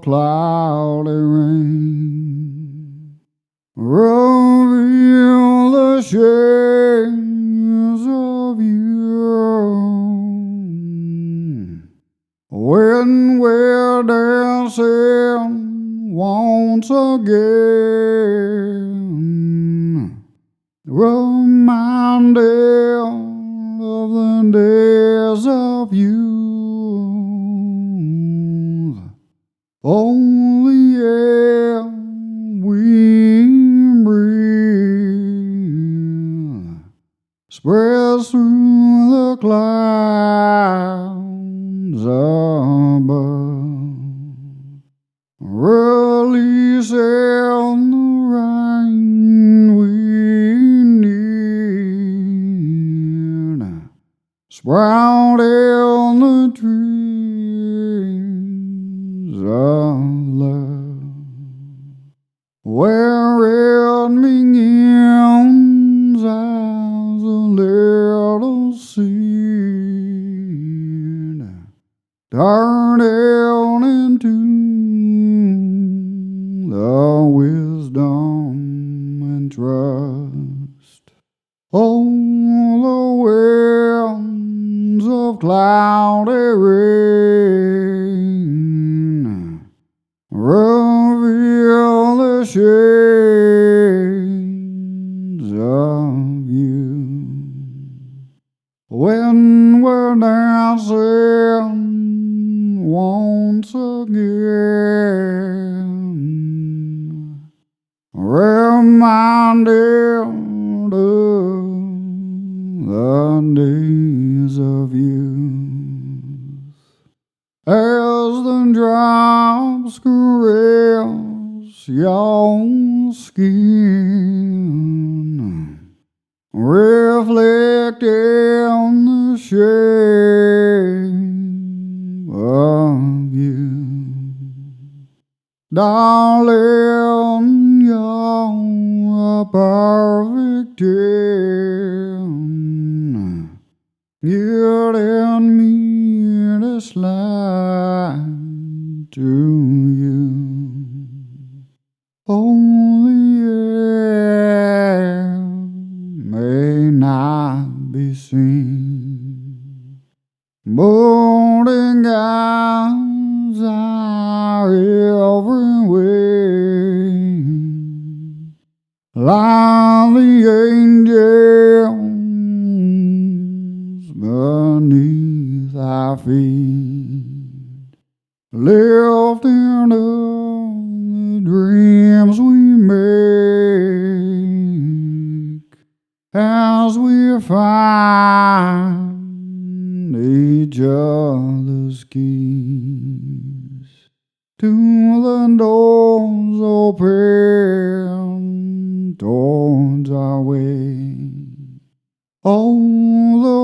of cloudy rain reveal the shades of you when we're dancing once again, reminded of the days of youth. Only air we breathe spreads through the clouds above, releasing the rain we need, sprouting the trees of love, where it begins as a little seed, turning into the wisdom and trust. Oh, the winds of cloudy rain reveal the shades of you when we're dancing once again, reminded of the days of youth as the drops caress your skin, reflecting the shape of you. Darling, you're a perfect 10. You and me to slide to you. Only air may not be seen, morning guides our every way, like the angels beneath our feet, lifting up the dreams we make as we find each other's keys to the doors open towards our way. Oh, the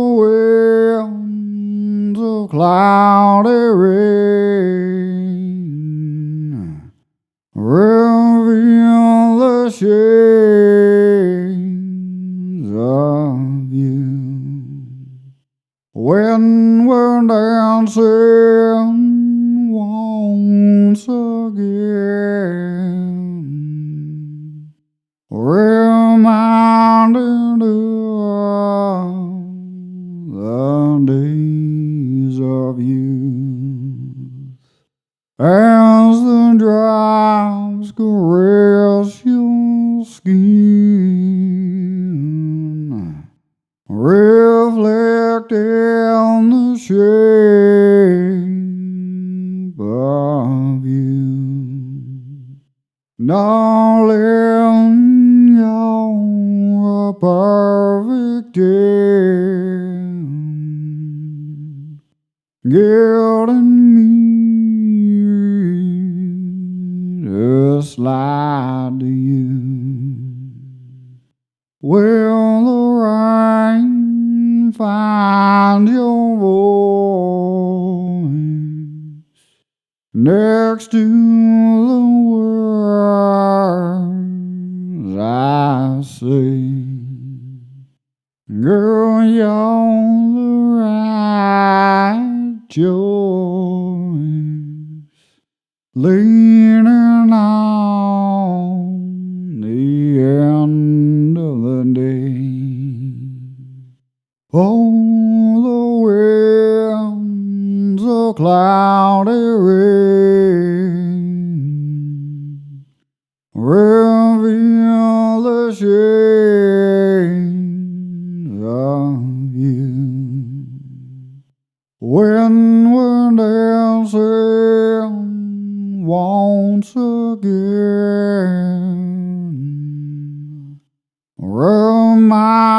winds of cloudy rain reveal the shades of you when we're dancing once again, reminded of the days of youth as the drops caress your skin, reflecting the shape of you. Darling, you're a perfect 10. Getting me to slide to you. Will the rain find your voice next to the words I say? Girl, you're the right choice. leaning on the end of the day. Oh, the winds of cloudy rain reveal the shades of you. When we're dancing once again, remind